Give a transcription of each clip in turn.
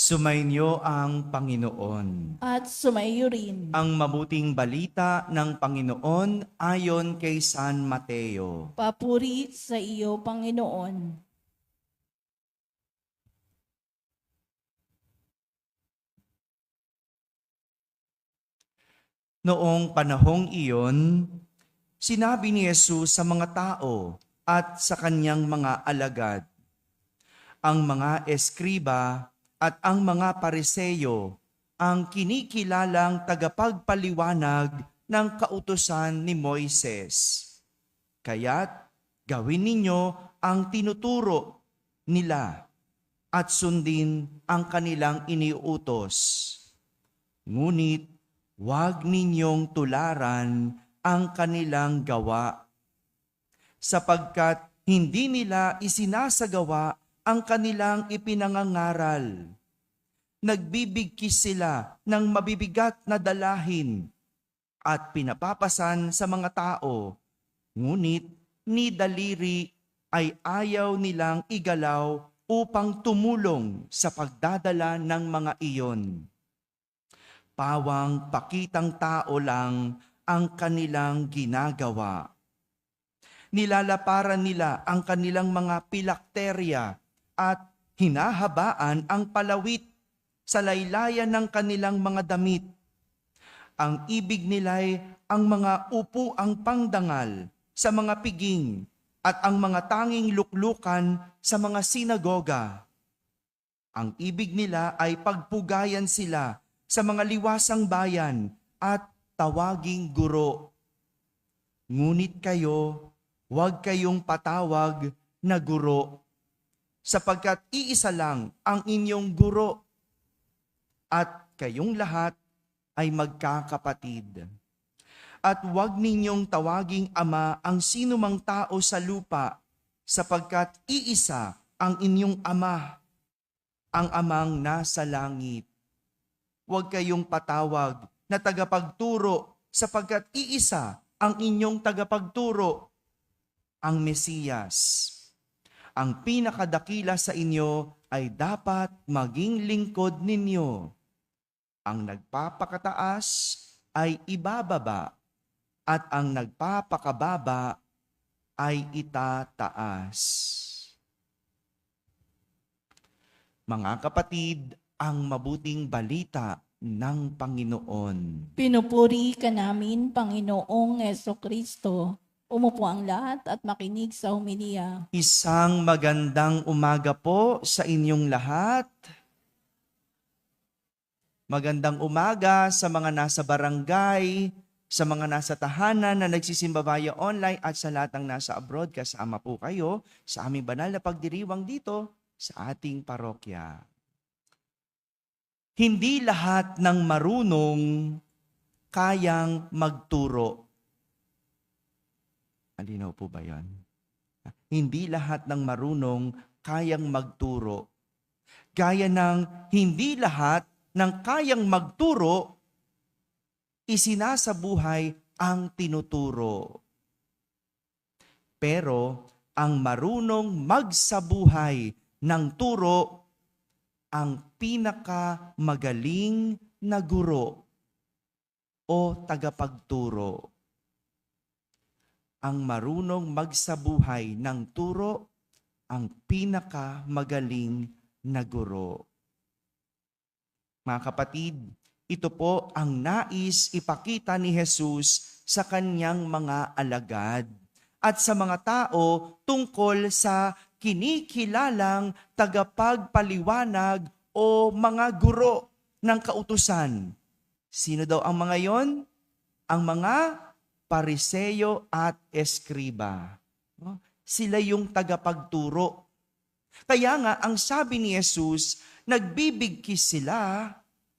Sumainyo ang Panginoon. At sumaiyo rin. Ang mabuting balita ng Panginoon ayon kay San Mateo. Papuri sa iyo, Panginoon. Noong panahong iyon, sinabi ni Jesus sa mga tao at sa kanyang mga alagad, ang mga eskriba at ang mga pariseyo ang kinikilalang tagapagpaliwanag ng kautusan ni Moises. Kaya't gawin ninyo ang tinuturo nila at sundin ang kanilang iniuutos. Ngunit huwag ninyong tularan ang kanilang gawa, sapagkat hindi nila isinasagawa ang kanilang ipinangangaral. Nagbibigkis sila ng mabibigat na dalahin at pinapapasan sa mga tao, ngunit ni daliri ay ayaw nilang igalaw upang tumulong sa pagdadala ng mga iyon. Pawang pakitang tao lang ang kanilang ginagawa. Nilalaparan nila ang kanilang mga pilakterya at hinahabaan ang palawit sa laylayan ng kanilang mga damit. Ang ibig nila'y ang mga upuang pangdangal sa mga piging at ang mga tanging luklukan sa mga sinagoga. Ang ibig nila ay pagpugayan sila sa mga liwasang bayan at tawaging guro. Ngunit kayo, huwag kayong patawag na guro, sapagkat iisa lang ang inyong guro, at kayong lahat ay magkakapatid. At huwag ninyong tawaging ama ang sinumang tao sa lupa, sapagkat iisa ang inyong ama, ang amang nasa langit. Huwag kayong patawag na tagapagturo, sapagkat iisa ang inyong tagapagturo, ang Mesiyas. Ang pinakadakila sa inyo ay dapat maging lingkod ninyo. Ang nagpapakataas ay ibababa, at ang nagpapakababa ay itataas. Mga kapatid, ang mabuting balita ng Panginoon. Pinupuri ka namin, Panginoong Jesucristo. Umupo ang lahat at makinig sa homilia. Isang magandang umaga po sa inyong lahat. Magandang umaga sa mga nasa barangay, sa mga nasa tahanan na nagsisimba via online at sa lahat ng nasa abroad. Kasama po kayo sa aming banal na pagdiriwang dito sa ating parokya. Hindi lahat ng marunong kayang magturo. Malinaw po ba yan? Hindi lahat ng marunong kayang magturo. Gaya ng hindi lahat ng kayang magturo, isinasabuhay ang tinuturo. Pero ang marunong magsabuhay ng turo, ang pinakamagaling na guro o tagapagturo. Ang marunong magsabuhay ng turo, ang pinakamagaling na guro. Mga kapatid, ito po ang nais ipakita ni Jesus sa kanyang mga alagad at sa mga tao tungkol sa kinikilalang tagapagpaliwanag o mga guro ng kautusan. Sino daw ang mga yon? Ang mga pariseyo at eskriba. Sila yung tagapagturo. Kaya nga, ang sabi ni Jesus, nagbibigkis sila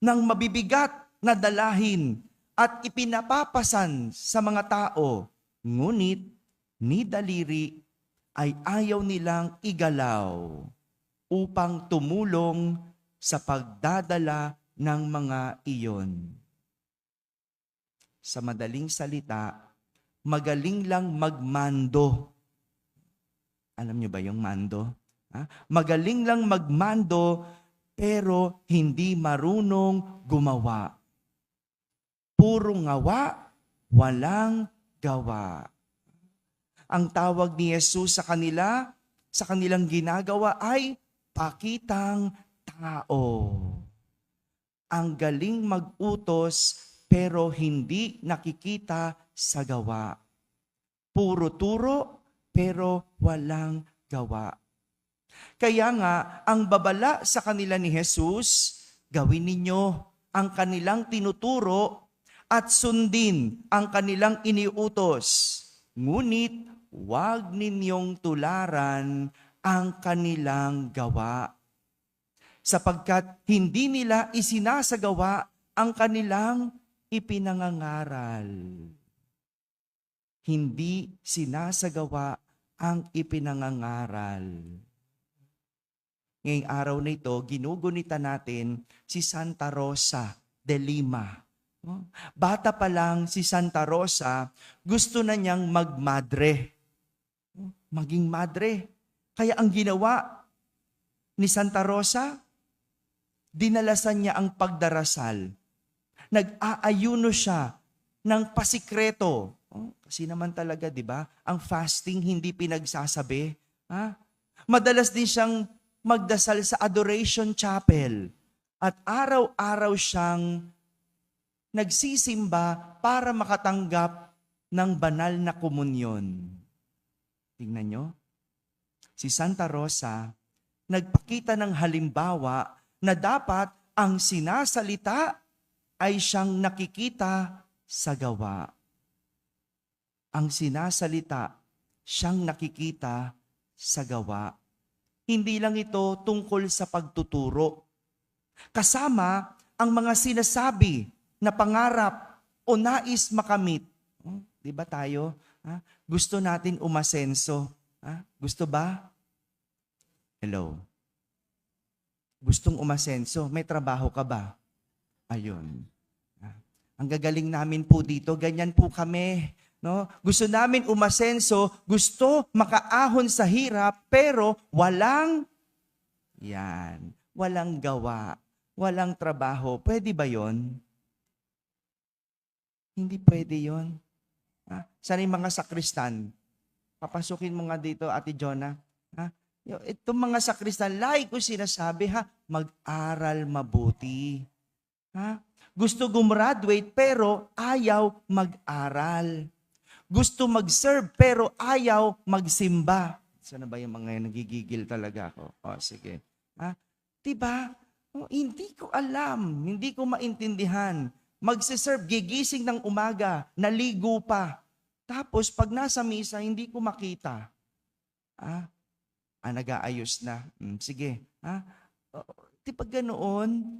ng mabibigat na dalahin at ipinapapasan sa mga tao. Ngunit, ni daliri ay ayaw nilang igalaw upang tumulong sa pagdadala ng mga iyon. Sa madaling salita, magaling lang magmando. Alam niyo ba yung mando? Magaling lang magmando, pero hindi marunong gumawa. Puro ngawa, walang gawa. Ang tawag ni Jesus sa kanila, sa kanilang ginagawa ay pakitang tao. Ang galing mag-utos pero hindi nakikita sa gawa. Puro turo pero walang gawa. Kaya nga, ang babala sa kanila ni Jesus, gawin ninyo ang kanilang tinuturo at sundin ang kanilang iniutos. Ngunit huwag ninyong tularan ang kanilang gawa, sapagkat hindi nila isinasagawa ang kanilang ipinangangaral. Hindi sinasagawa ang ipinangangaral. Ngayong araw na ito, ginugunita natin si Santa Rosa de Lima. Bata pa lang si Santa Rosa, gusto na niyang magmadre. Maging madre. Kaya ang ginawa ni Santa Rosa, dinalasan niya ang pagdarasal. Nag-aayuno siya ng pasikreto. Kasi naman talaga, di ba? Ang fasting hindi pinagsasabi. Madalas din siyang magdasal sa Adoration Chapel. At araw-araw siyang nagsisimba para makatanggap ng banal na komunyon. Tingnan nyo. Si Santa Rosa, nagpakita ng halimbawa na dapat ang sinasalita ay siyang nakikita sa gawa. Ang sinasalita, siyang nakikita sa gawa. Hindi lang ito tungkol sa pagtuturo. Kasama ang mga sinasabi na pangarap o nais makamit. Di ba tayo? Gusto natin umasenso. Gusto ba? Hello? Gustong umasenso? May trabaho ka ba? Ayun. Ang gagaling namin po dito, ganyan po kami. No? Gusto namin umasenso, gusto makaahon sa hirap, pero walang gawa, walang trabaho. Pwede ba yon? Hindi pwede yon. Sana yung mga sakristan, papasukin mo nga dito, Ate Jonah. Itong mga sakristan, like ko sinasabi, mag-aral mabuti. Gusto gumraduate pero ayaw mag-aral. Gusto mag-serve pero ayaw magsimba. Sana ba yung mga nagigigil talaga ako? Sige. Diba? Hindi ko alam. Hindi ko maintindihan. Magsiserve, gigising ng umaga, naligo pa. Tapos pag nasa misa, hindi ko makita. Nag-aayos na. Sige. Diba ganoon?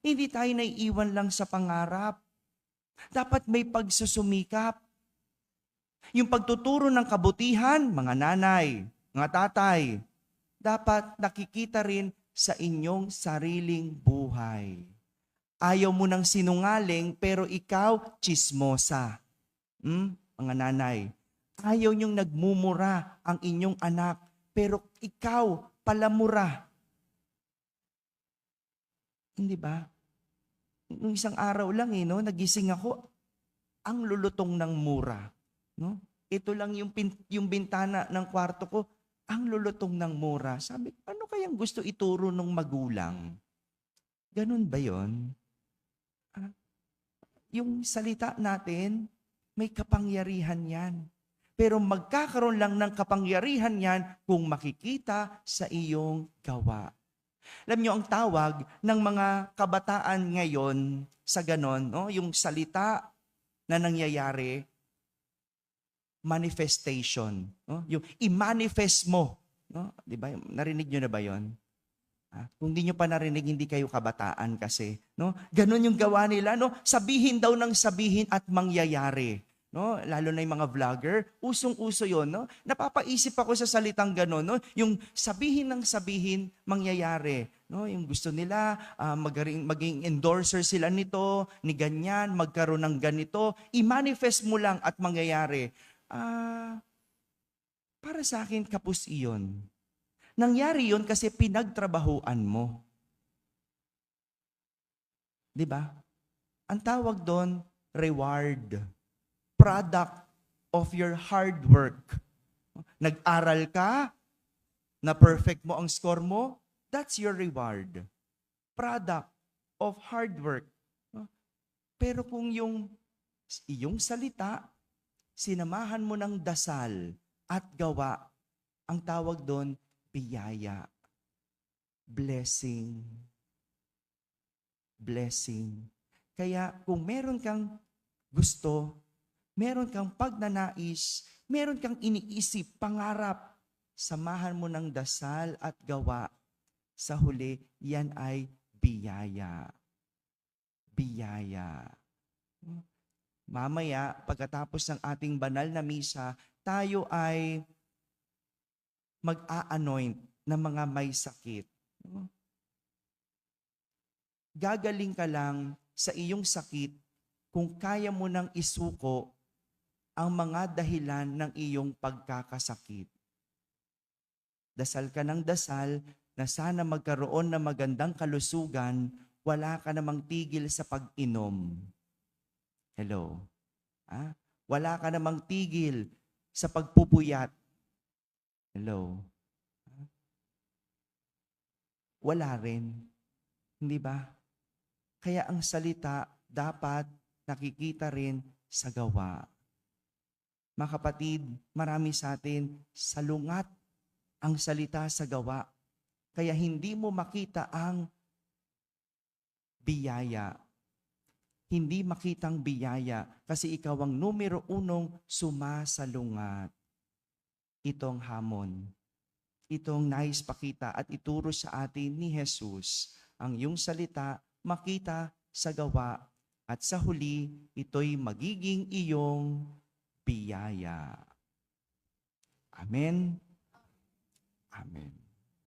Hindi tayo naiiwan lang sa pangarap. Dapat may pagsusumikap. Yung pagtuturo ng kabutihan, mga nanay, mga tatay, dapat nakikita rin sa inyong sariling buhay. Ayaw mo ng sinungaling pero ikaw tsismosa. Mga nanay, ayaw niyong nagmumura ang inyong anak pero ikaw palamura. Hindi ba? Nung isang araw lang nagising ako, ang lulutong ng mura. No? Ito lang yung bintana ng kwarto ko, ang lulutong ng mura. Sabi, ano kayang gusto ituro ng magulang? Ganun ba yon? Yung salita natin, may kapangyarihan yan. Pero magkakaroon lang ng kapangyarihan yan kung makikita sa iyong gawa. Alam niyo, ang tawag ng mga kabataan ngayon sa ganon, yung salita na nangyayari, manifestation. Yung i-manifest mo. Di ba? Narinig niyo na ba yon? Kung di nyo pa narinig, hindi kayo kabataan kasi. Ganon yung gawa nila. Sabihin daw ng sabihin at mangyayari. Lalo na yung mga vlogger, usong-uso yun. Napapaisip ako sa salitang ganon. Yung sabihin ng sabihin, mangyayari. Yung gusto nila, maging endorser sila nito, ni ganyan, magkaroon ng ganito. I-manifest mo lang at mangyayari. Para sa akin, kapos iyon. Nangyari yon kasi pinagtrabahuan mo. 'Di ba? Ang tawag doon, reward. Product of your hard work. Nag-aral ka, na perfect mo ang score mo, that's your reward. Product of hard work. Pero kung yung iyong salita, sinamahan mo ng dasal at gawa, ang tawag doon, biyaya. Blessing. Blessing. Kaya kung meron kang gusto, meron kang pagnanais, meron kang iniisip, pangarap, samahan mo ng dasal at gawa. Sa huli, yan ay biyaya. Biyaya. Mamaya, pagkatapos ng ating banal na misa, tayo ay mag-a-anoint ng mga may sakit. Gagaling ka lang sa iyong sakit kung kaya mo nang isuko ang mga dahilan ng iyong pagkakasakit. Dasal ka ng dasal na sana magkaroon ng magandang kalusugan, wala ka namang tigil sa pag-inom. Hello? Wala ka namang tigil sa pagpupuyat. Hello? Wala rin. Hindi ba? Kaya ang salita dapat nakikita rin sa gawa. Mga kapatid, marami sa atin salungat ang salita sa gawa. Kaya hindi mo makita ang biyaya. Hindi makitang biyaya kasi ikaw ang numero 1 sumasalungat. Itong hamon. Itong nais pakita at ituro sa atin ni Jesus. Ang iyong salita makita sa gawa at sa huli ito'y magiging iyong biyaya. Amen. Amen.